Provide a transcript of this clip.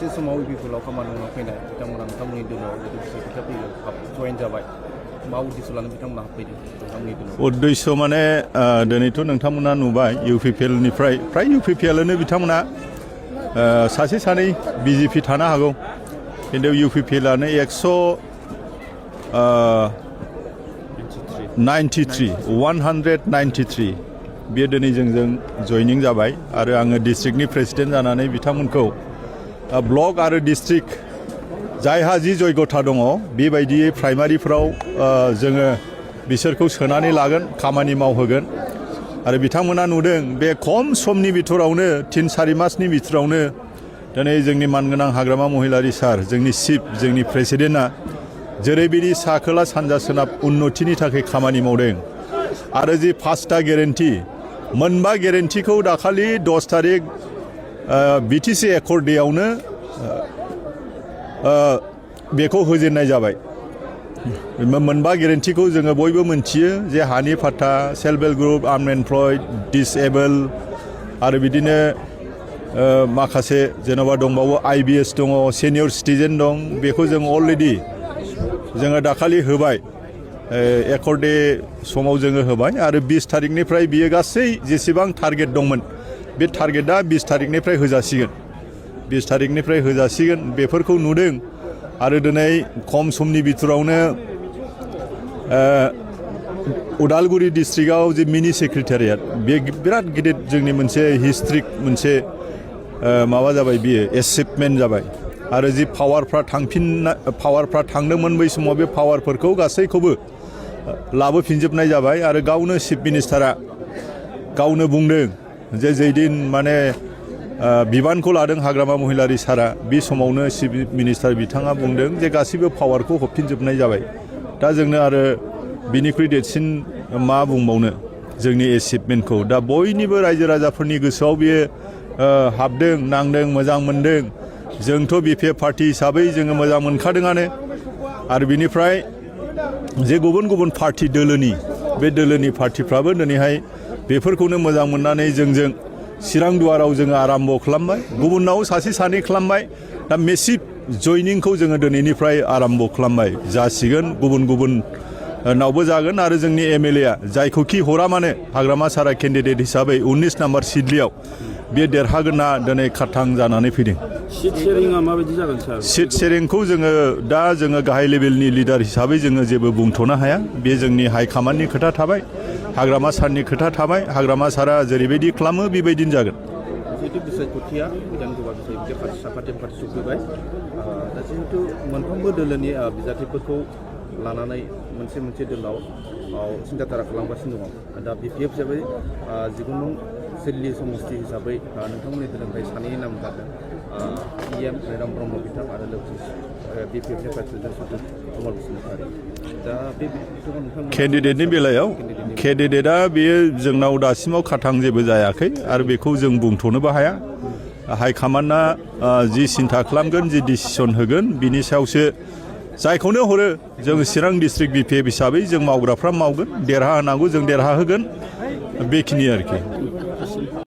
मोनसे समाव UPPL खामानि मावना फैनाय बिथांमोना नोंथांमोननि दिनाव खोथा फैयो जयेन जाबाय मा उद्देश्य लानानै बिथांमोना हाबफैदों नोंथांमोननि दिनाव उद्देश्य माने दिनैथ' नोंथांमोना नुबाय UPPLनिफ्राय फ्राय UPPLआनो बिथांमोना सासे सानै BJP थानो हागौ खिन्थु UPPLआनो 193 बेयो दिनै जोंजों जयनिं जाबाय आरो आङो डिस्ट्रिक्टनि प्रेसिडेन्ट जानानै बिथांमोनखौ ब्लक आरो डिस्ट्रिक्ट जायहा जि जयगथा दङ बेबायदियै प्राइमारिफोराव जोङो बिसोरखौ सोनानै लागोन खामानि मावहोगोन आरो बिथांमोना नुदों बे खम समनि बिथोरावनो 3-4 मासनि बिथोरावनो दिनै जोंनि मानगोनां हाग्रामा महिलारि सार जोंनि चिफ जोंनि प्रेसिडेन्टआ जेरैबायदि सा खोला सानजा सोनाब उन्नतिनि थाखाय खामानि मावदों आरो जि 5टा गेरेन्टि मोनबा गेरेन्टिखौ दाखालि 10 तारिख BTC एकर्ड डेआवनो बेखौ होजेननाय जाबाय मोनबा गेरेन्टिखौ जोङो बयबो मोनथियो जे हानि फाट्टा self help group unemployed disable आरो बिदिनो माखासे जेनेबा दंबावो IBS दङ सिनियर सिटिजेन दं बेखौ जों अलरेडि जोङो दाखालि होबाय एकर्ड डे समाव जोङो होबाय आरो 20 तारिखनिफ्राय बियो गासै जेसेबां टारगेट दंमोन बे टारगेटआ 20 तारिखनिफ्राय होजासिगोन 20 तारिखनिफ्राय होजासिगोन बेफोरखौ नुदों आरो दिनै खम समनि बिथोरावनो उदालगुरि डिस्ट्रिक्टआव जे मिनि सेक्रेटारियेट बे बिराद गिदिर जोंनि मोनसे हिस्ट्रिक मोनसे माबा जाबाय बियो एचिभमेन्ट जाबाय आरो जि पावारफ्रा थांदोंमोन बै समाव बे पावारफोरखौ गासैखौबो लाबोफिनजोबनाय जाबाय आरो गावनो चिफ मिनिस्टारा गावनो बुंदों जे जैदिन माने बिबानखौ लादों हाग्रामा महिलारि सारा बे समावनो चिफ मिनिस्टार बिथाङा बुंदों जे गासैबो पावारखौ हरफिनजोबनाय जाबाय दा जोंनो आरो बिनिख्रुइ देरसिन मा बुंबावनो जोंनि एचिभमेन्टखौ दा बयनिबो रायजो राजाफोरनि गोसोआव बियो हाबदों नांदों मोजां मोनदों जोंथ' BPF पार्टी हिसाबै जोङो मोजां मोनखादोंआनो आरो बिनिफ्राय जे गुबुन गुबुन पार्टी दोलोनि बे दोलोनि पार्टीफ्राबो दिनैहाय बेफोरखौनो मोजां मोननानै जोंजों चिरां दुवाराव जोङो आराम्भ खालामबाय गुबुनाव सासे सानै खालामबाय दा मेसिभ जयनिंखौ जोङो दिनैनिफ्राय आराम्भ खालामबाय जासिगोन गुबुन गुबुन नावबो जागोन आरो जोंनि MLA जायखौखि हरा माने हाग्रामा सारा केन्डिडेट हिसाबै 19 नम्बर सिडलियाव बे देरहागोनना दिनै खारथां जानानै फैदों सीट शेयरिंआ माबायदि जागोन सार सीट शेयरिंखौ जोङो गाहाय लेभेलनि लिडार हिसाबै जोङो जेबो बुंथ'नो हाया बे जोंनि हाइ कमान्डनि खोथा थाबाय हाग्रामा सारनि खोथा थाबाय हाग्रामा सारा जेरैबायदि खालामो बेबायदिनो जागोन जिहेतु बिसायख'थिया गोदान गोबां बिसायख'थिया साफाटे सफैबाय दा जिहेतु मोनफ्रोमबो दोलोनि बिजाथिफोरखौ लानानै मोनसे दोलाव सिन्थाधारा खालामगासिनो दङ दा BPF हिसाबै जिकुनु सिडली समष्टि हिसाबै नोंथांमोननि दोलोनिफ्राय सानैनि नाम जादों EM राम ब्रह्म बिथां आरो लोगोसे BPFनि प्रेसिडेन्ट कमल बसुमतारी दा बे केन्डिडेटनि बेलायाव केन्डिडेटआ बेयो जोंनाव दासिमाव खारथां जेबो जायाखै आरो बेखौ जों बुंथ'नोबो हाया हाइकमान्डआ जि सिन्था खालामगोन जि डिसिसन होगोन बिनि सायावसो जायखौनो हरो जों चिरां डिस्ट्रिक्ट BPF हिसाबै जों मावग्राफ्रा मावगोन देरहा होनांगौ जों देरहा होगोन बेखिनि आरोखि